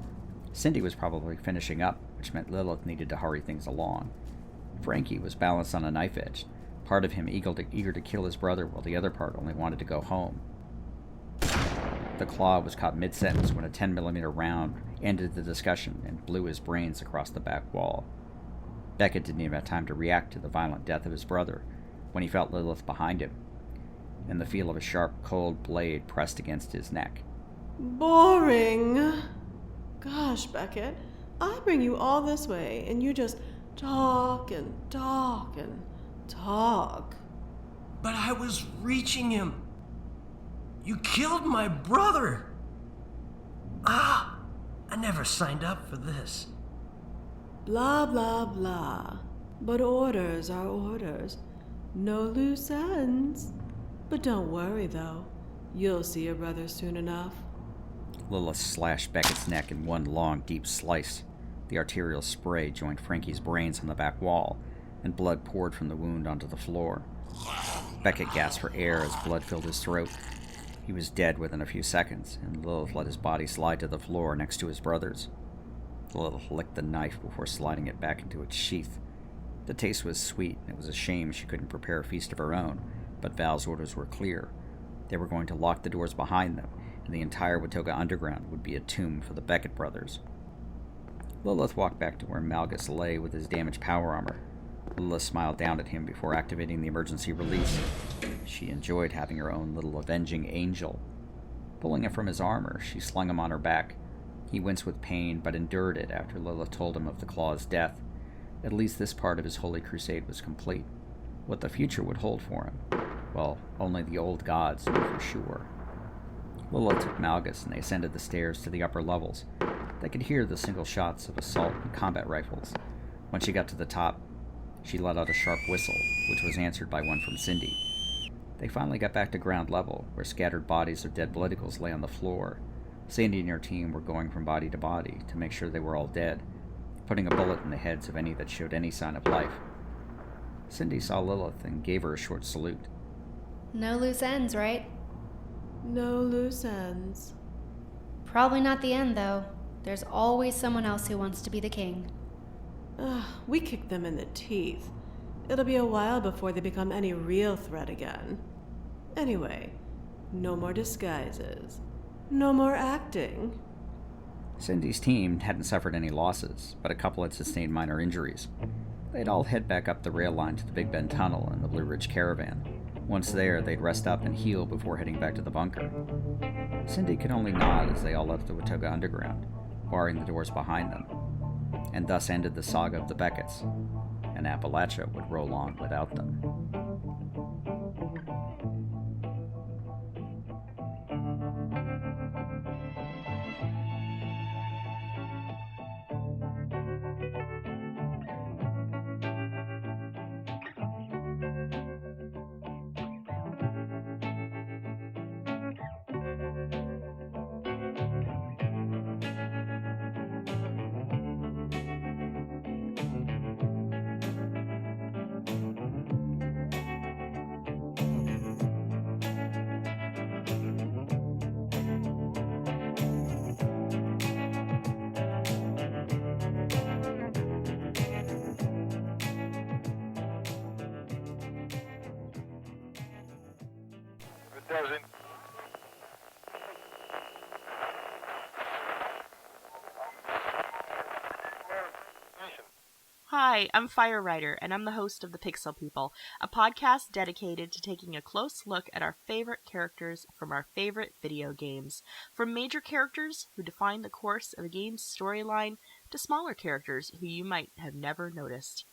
Cindy was probably finishing up, which meant Lilith needed to hurry things along. Frankie was balanced on a knife edge, part of him eager to kill his brother while the other part only wanted to go home. The Claw was caught mid-sentence when a 10mm round ended the discussion and blew his brains across the back wall. Beckett didn't even have time to react to the violent death of his brother when he felt Lilith behind him, and the feel of a sharp, cold blade pressed against his neck. Boring. Gosh, Beckett, I bring you all this way, and you just talk and talk and talk. But I was reaching him. You killed my brother. I never signed up for this. Blah, blah, blah. But orders are orders. No loose ends. But don't worry, though. You'll see your brother soon enough. Lilith slashed Beckett's neck in one long, deep slice. The arterial spray joined Frankie's brains on the back wall, and blood poured from the wound onto the floor. Beckett gasped for air as blood filled his throat. He was dead within a few seconds, and Lilith let his body slide to the floor next to his brother's. Lilith licked the knife before sliding it back into its sheath. The taste was sweet, and it was a shame she couldn't prepare a feast of her own, but Val's orders were clear. They were going to lock the doors behind them, and the entire Watoga underground would be a tomb for the Beckett brothers. Lilith walked back to where Malgus lay with his damaged power armor. Lilith smiled down at him before activating the emergency release. She enjoyed having her own little avenging angel. Pulling him from his armor, she slung him on her back. He winced with pain, but endured it after Lilith told him of the Claw's death. At least this part of his holy crusade was complete. What the future would hold for him, well, only the old gods knew for sure. Lilith took Malgus and they ascended the stairs to the upper levels. They could hear the single shots of assault and combat rifles. When she got to the top, she let out a sharp whistle, which was answered by one from Cindy. They finally got back to ground level, where scattered bodies of dead blood eagles lay on the floor. Cindy and her team were going from body to body to make sure they were all dead, putting a bullet in the heads of any that showed any sign of life. Cindy saw Lilith and gave her a short salute. No loose ends, right? No loose ends. Probably not the end, though. There's always someone else who wants to be the king. We kicked them in the teeth. It'll be a while before they become any real threat again. Anyway, no more disguises. No more acting. Cindy's team hadn't suffered any losses, but a couple had sustained minor injuries. They'd all head back up the rail line to the Big Bend Tunnel and the Blue Ridge Caravan. Once there, they'd rest up and heal before heading back to the bunker. Cindy could only nod as they all left the Watoga Underground, barring the doors behind them. And thus ended the saga of the Becketts, and Appalachia would roll on without them. Doesn't. Hi, I'm Fire Rider, and I'm the host of The Pixel People, a podcast dedicated to taking a close look at our favorite characters from our favorite video games. From major characters who define the course of a game's storyline to smaller characters who you might have never noticed.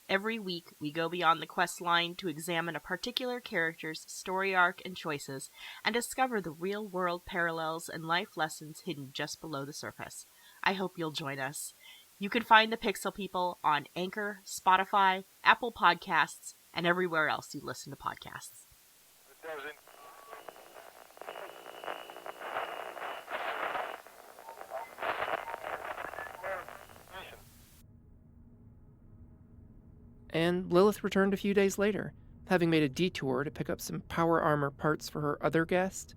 Every week, we go beyond the quest line to examine a particular character's story arc and choices, and discover the real-world parallels and life lessons hidden just below the surface. I hope you'll join us. You can find the Pixel People on Anchor, Spotify, Apple Podcasts, and everywhere else you listen to podcasts. And Lilith returned a few days later, having made a detour to pick up some power armor parts for her other guest.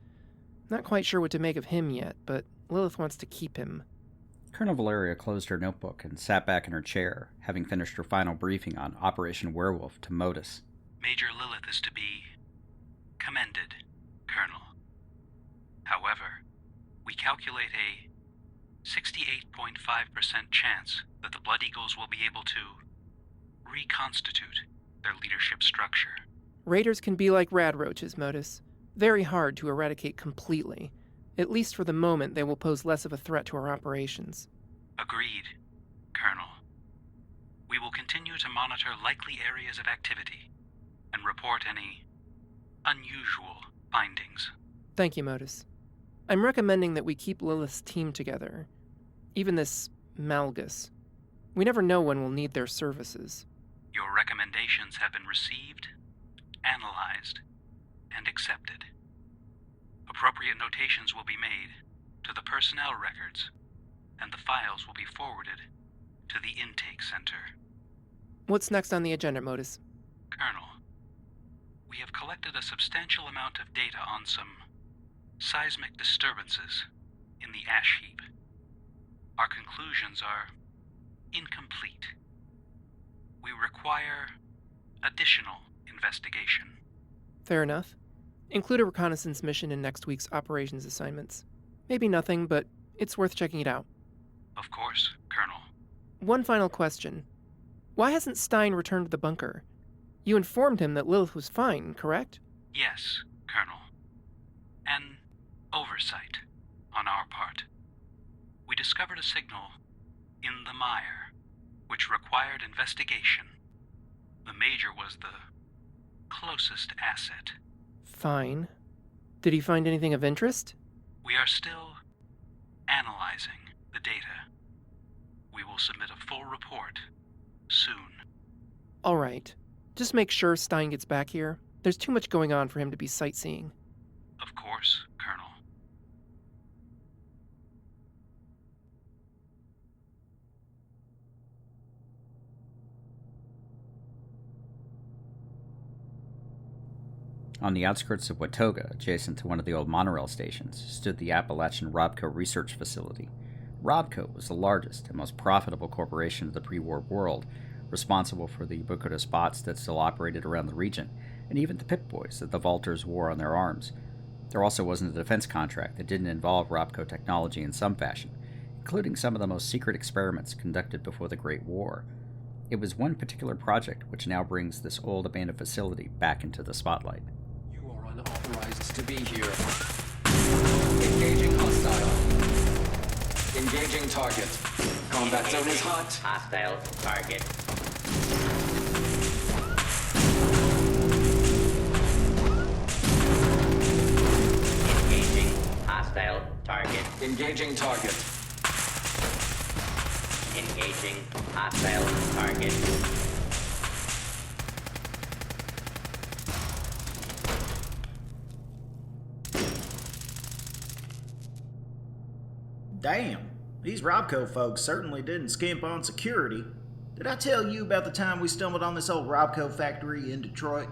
Not quite sure what to make of him yet, but Lilith wants to keep him. Colonel Valeria closed her notebook and sat back in her chair, having finished her final briefing on Operation Werewolf to Modus. Major Lilith is to be commended, Colonel. However, we calculate a 68.5% chance that the Blood Eagles will be able to reconstitute their leadership structure. Raiders can be like rad roaches, Modus. Very hard to eradicate completely. At least for the moment, they will pose less of a threat to our operations. Agreed, Colonel. We will continue to monitor likely areas of activity and report any unusual findings. Thank you, Modus. I'm recommending that we keep Lilith's team together. Even this Malgus. We never know when we'll need their services. Your recommendations have been received, analyzed, and accepted. Appropriate notations will be made to the personnel records, and the files will be forwarded to the intake center. What's next on the agenda, Modus? Colonel, we have collected a substantial amount of data on some seismic disturbances in the ash heap. Our conclusions are incomplete. We require additional investigation. Fair enough. Include a reconnaissance mission in next week's operations assignments. Maybe nothing, but it's worth checking it out. Of course, Colonel. One final question. Why hasn't Stein returned to the bunker? You informed him that Lilith was fine, correct? Yes, Colonel. An oversight on our part. We discovered a signal in the mire, which required investigation. The Major was the closest asset. Fine. Did he find anything of interest? We are still analyzing the data. We will submit a full report soon. All right. Just make sure Stein gets back here. There's too much going on for him to be sightseeing. Of course, Colonel. On the outskirts of Watoga, adjacent to one of the old monorail stations, stood the Appalachian Robco Research Facility. Robco was the largest and most profitable corporation of the pre-war world, responsible for the ubiquitous bots that still operated around the region, and even the Pip-Boys that the Vaulters wore on their arms. There also wasn't a defense contract that didn't involve Robco technology in some fashion, including some of the most secret experiments conducted before the Great War. It was one particular project which now brings this old abandoned facility back into the spotlight. You are unauthorized to be here. Engaging hostile. Engaging target. Combat zone is hot. Hostile target. Engaging hostile target. Engaging target. Engaging hostile target. Damn, these Robco folks certainly didn't skimp on security. Did I tell you about the time we stumbled on this old Robco factory in Detroit?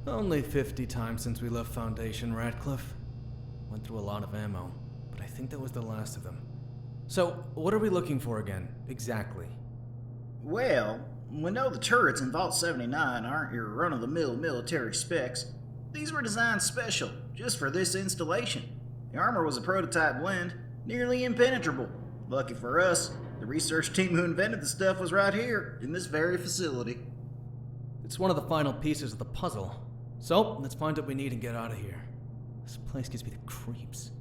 Only 50 times since we left Foundation, Radcliffe. Went through a lot of ammo, but I think that was the last of them. So, what are we looking for again, exactly? Well, we know the turrets in Vault 79 aren't your run-of-the-mill military specs. These were designed special, just for this installation. The armor was a prototype blend, nearly impenetrable. Lucky for us, the research team who invented the stuff was right here, in this very facility. It's one of the final pieces of the puzzle. So, let's find what we need and get out of here. This place gives me the creeps.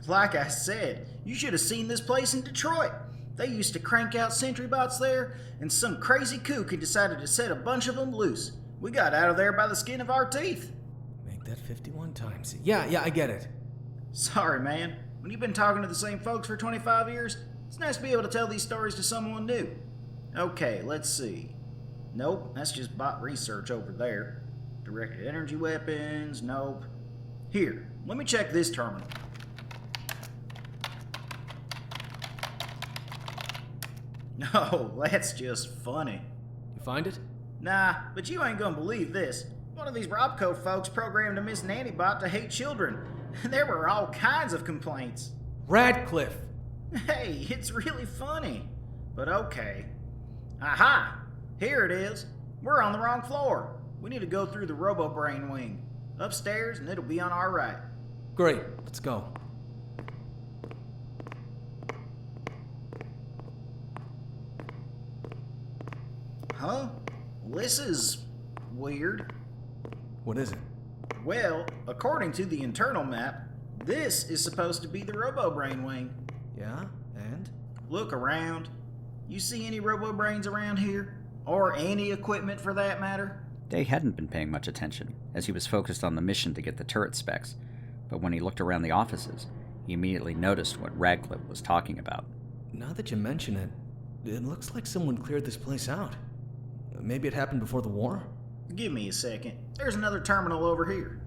Like I said, you should have seen this place in Detroit. They used to crank out sentry bots there, and some crazy kook had decided to set a bunch of them loose. We got out of there by the skin of our teeth. Make that 51 times. Yeah, I get it. Sorry, man. When you've been talking to the same folks for 25 years, it's nice to be able to tell these stories to someone new. Okay, let's see. Nope, that's just bot research over there. Directed energy weapons, nope. Here, let me check this terminal. No, that's just funny. You find it? Nah, but you ain't gonna believe this. One of these Robco folks programmed a Miss Nanny bot to hate children. There were all kinds of complaints. Radcliffe! Hey, it's really funny. But okay. Aha! Here it is. We're on the wrong floor. We need to go through the Robo-Brain wing. Upstairs, and it'll be on our right. Great, let's go. Huh? Well, this is weird. What is it? Well, according to the internal map, this is supposed to be the RoboBrain wing. Yeah? And? Look around. You see any RoboBrains around here? Or any equipment for that matter? Day hadn't been paying much attention, as he was focused on the mission to get the turret specs, but when he looked around the offices, he immediately noticed what Radcliffe was talking about. Now that you mention it, it looks like someone cleared this place out. Maybe it happened before the war? Give me a second. There's another terminal over here.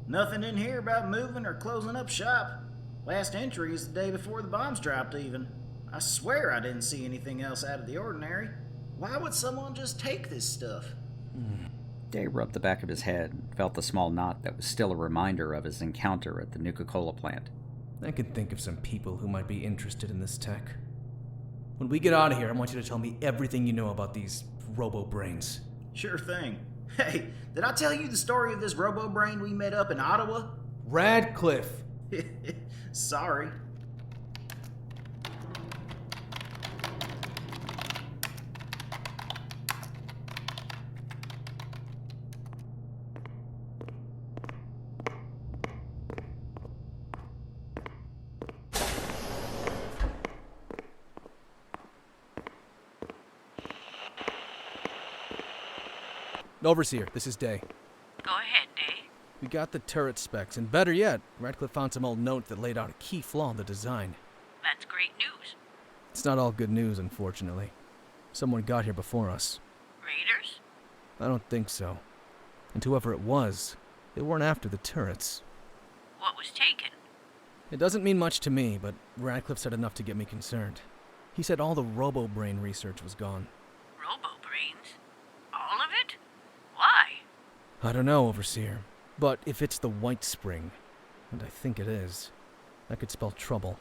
Nothing in here about moving or closing up shop. Last entry is the day before the bombs dropped even. I swear I didn't see anything else out of the ordinary. Why would someone just take this stuff? Day rubbed the back of his head and felt the small knot that was still a reminder of his encounter at the Nuka-Cola plant. I can think of some people who might be interested in this tech. When we get out of here, I want you to tell me everything you know about these RoboBrains. Sure thing. Hey, did I tell you the story of this RoboBrain we met up in Ottawa? Radcliffe! Sorry. Overseer, this is Day. Go ahead, Day. We got the turret specs, and better yet, Radcliffe found some old note that laid out a key flaw in the design. That's great news. It's not all good news, unfortunately. Someone got here before us. Raiders? I don't think so. And whoever it was, they weren't after the turrets. What was taken? It doesn't mean much to me, but Radcliffe said enough to get me concerned. He said all the RoboBrain research was gone. RoboBrains? All of it? Why? I don't know, Overseer. But if it's the White Spring, and I think it is, that could spell trouble.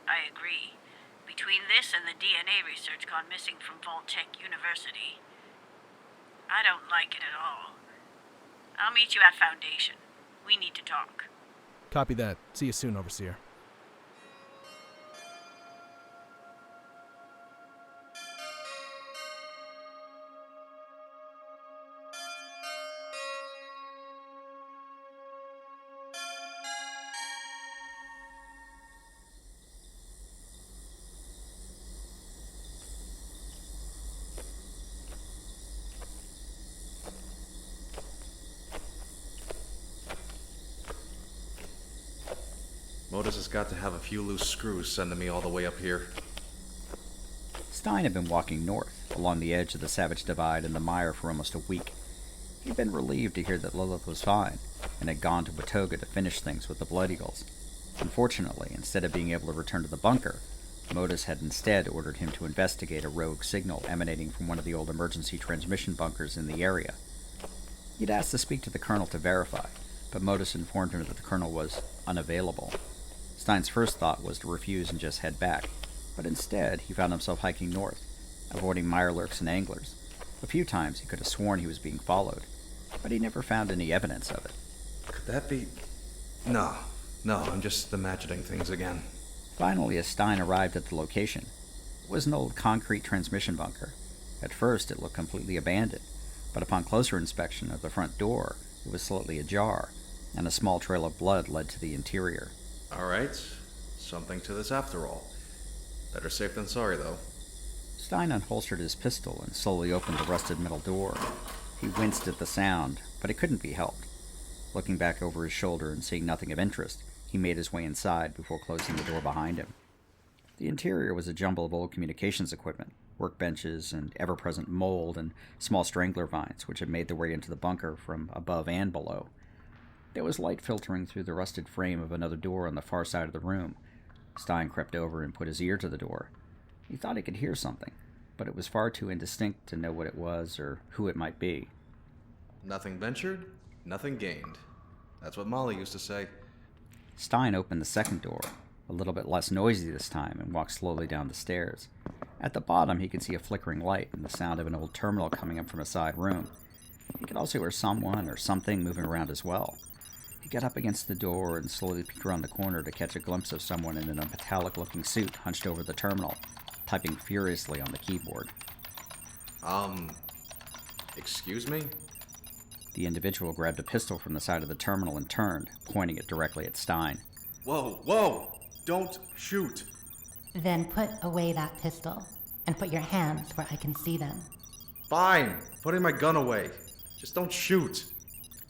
I agree. Between this and the DNA research gone missing from Vault-Tec University, I don't like it at all. I'll meet you at Foundation. We need to talk. Copy that. See you soon, Overseer. Modus has got to have a few loose screws sending me all the way up here. Stein had been walking north, along the edge of the Savage Divide in the mire for almost a week. He'd been relieved to hear that Lilith was fine, and had gone to Watoga to finish things with the Blood Eagles. Unfortunately, instead of being able to return to the bunker, Modus had instead ordered him to investigate a rogue signal emanating from one of the old emergency transmission bunkers in the area. He'd asked to speak to the Colonel to verify, but Modus informed him that the Colonel was unavailable. Stein's first thought was to refuse and just head back, but instead he found himself hiking north, avoiding mirelurks and anglers. A few times he could have sworn he was being followed, but he never found any evidence of it. Could that be... No, I'm just imagining things again. Finally, as Stein arrived at the location, it was an old concrete transmission bunker. At first it looked completely abandoned, but upon closer inspection of the front door, it was slightly ajar, and a small trail of blood led to the interior. Alright, something to this after all. Better safe than sorry, though. Stein unholstered his pistol and slowly opened the rusted metal door. He winced at the sound, but it couldn't be helped. Looking back over his shoulder and seeing nothing of interest, he made his way inside before closing the door behind him. The interior was a jumble of old communications equipment, workbenches, and ever-present mold and small strangler vines which had made their way into the bunker from above and below. There was light filtering through the rusted frame of another door on the far side of the room. Stein crept over and put his ear to the door. He thought he could hear something, but it was far too indistinct to know what it was or who it might be. Nothing ventured, nothing gained. That's what Molly used to say. Stein opened the second door, a little bit less noisy this time, and walked slowly down the stairs. At the bottom, he could see a flickering light and the sound of an old terminal coming up from a side room. He could also hear someone or something moving around as well. He got up against the door and slowly peeked around the corner to catch a glimpse of someone in a metallic-looking suit hunched over the terminal, typing furiously on the keyboard. Excuse me? The individual grabbed a pistol from the side of the terminal and turned, pointing it directly at Stein. Whoa, whoa! Don't shoot! Then put away that pistol, and put your hands where I can see them. Fine! Putting my gun away. Just don't shoot.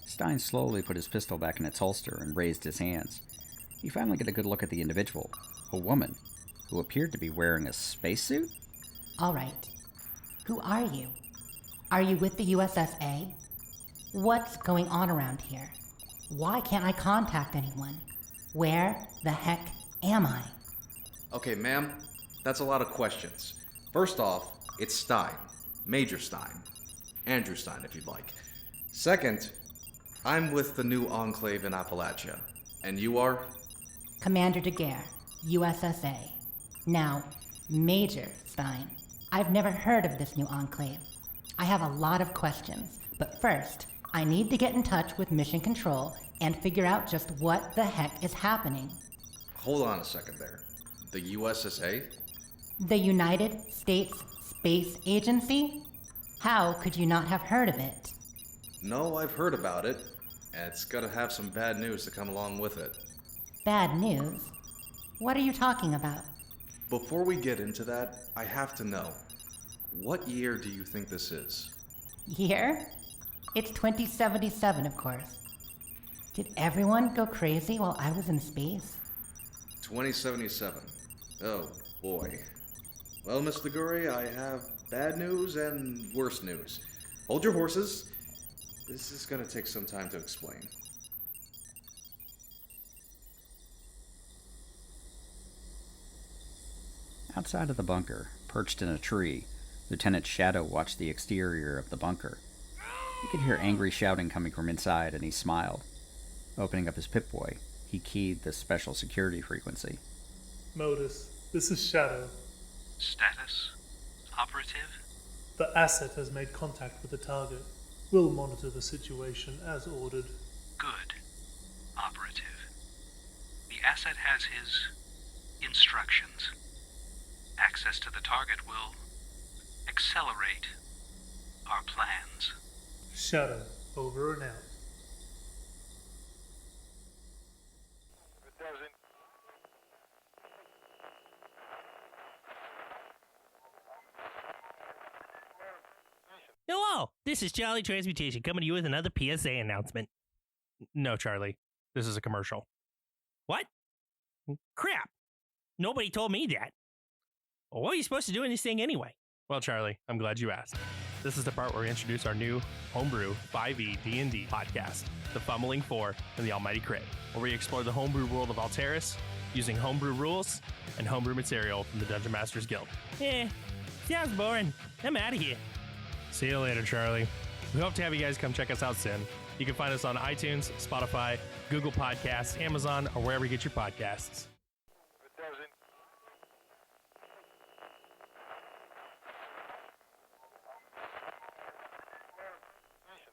Stein slowly put his pistol back in its holster and raised his hands. He finally got a good look at the individual, a woman, who appeared to be wearing a spacesuit? All right. Who are you? Are you with the USSA? What's going on around here? Why can't I contact anyone? Where the heck am I? Okay, ma'am, that's a lot of questions. First off, it's Stein. Major Stein. Andrew Stein, if you'd like. Second, I'm with the new Enclave in Appalachia. And you are? Commander Daguerre, USSA. Now, Major Stein, I've never heard of this new Enclave. I have a lot of questions, but first, I need to get in touch with Mission Control and figure out just what the heck is happening. Hold on a second there. The USSA? The United States Space Agency? How could you not have heard of it? No, I've heard about it. And it's gonna have some bad news to come along with it. Bad news? What are you talking about? Before we get into that, I have to know. What year do you think this is? Year? It's 2077, of course. Did everyone go crazy while I was in space? 2077. Oh, boy. Well, Miss Daguerre, I have bad news and worse news. Hold your horses. This is gonna take some time to explain. Outside of the bunker, perched in a tree, Lieutenant Shadow watched the exterior of the bunker. He could hear angry shouting coming from inside, and he smiled. Opening up his Pip-Boy, he keyed the special security frequency. Modus, this is Shadow. Status? Operative? The asset has made contact with the target. We'll monitor the situation as ordered. Good. Operative. The asset has his instructions. Access to the target will accelerate our plans. Shadow, over and out. Hello, this is Charlie Transmutation coming to you with another PSA announcement. No, Charlie, this is a commercial. What? Crap. Nobody told me that. Well, what are you supposed to do in this thing anyway? Well, Charlie, I'm glad you asked. This is the part where we introduce our new homebrew 5e D&D podcast, The Fumbling Four and the Almighty Crit, where we explore the homebrew world of Alteris using homebrew rules and homebrew material from the Dungeon Masters Guild. Sounds boring. I'm out of here. See you later, Charlie. We hope to have you guys come check us out soon. You can find us on iTunes, Spotify, Google Podcasts, Amazon, or wherever you get your podcasts.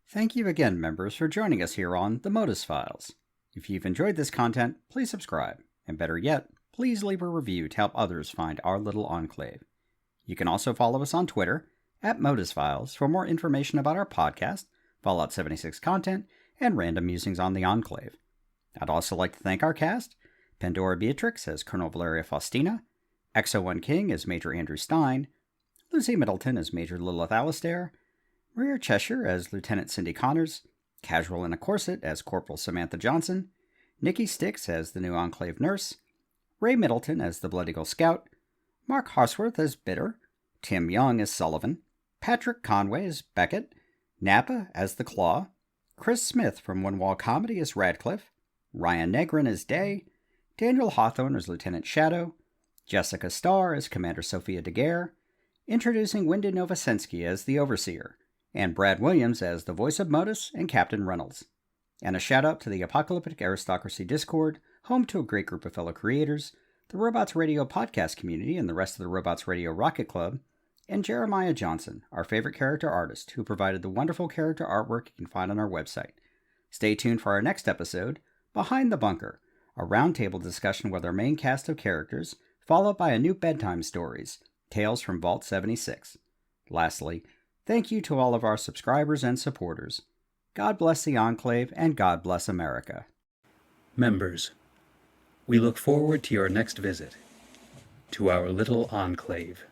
Thank you again, members, for joining us here on The Modus Files. If you've enjoyed this content, please subscribe, and better yet, please leave a review to help others find our little enclave. You can also follow us on Twitter, @Modus Files, for more information about our podcast, Fallout 76 content, and random musings on the Enclave. I'd also like to thank our cast, Pandora Beatrix as Colonel Valeria Faustina, Exo-1 King as Major Andrew Stein, Lucy Middleton as Major Lilith Alastair, Mire Cheshire as Lieutenant Cindy Connors, Casual in a Corset as Corporal Samantha Johnson, Nikki Sticks as the new Enclave Nurse, Ray Middleton as the Blood Eagle Scout, Mark Harsworth as Bitter, Tim Young as Sullivan, Patrick Conway as Beckett, Napa as the Claw, Chris Smith from One Wall Comedy as Radcliffe, Ryan Negrin as Day, Daniel Hawthorne as Lieutenant Shadow, Jessica Starr as Commander Sophia Daguerre, introducing Wyndon Novosensky as the Overseer, and Brad Williams as the voice of Modus and Captain Reynolds. And a shout-out to the Apocalyptic Aristocracy Discord, home to a great group of fellow creators, the Robots Radio podcast community and the rest of the Robots Radio Rocket Club, and Jeremiah Johnson, our favorite character artist, who provided the wonderful character artwork you can find on our website. Stay tuned for our next episode, Behind the Bunker, a roundtable discussion with our main cast of characters, followed by a new bedtime stories, Tales from Vault 76. Lastly, Thank you to all of our subscribers and supporters. God bless the Enclave, and God bless America. Members, we look forward to your next visit to our little enclave.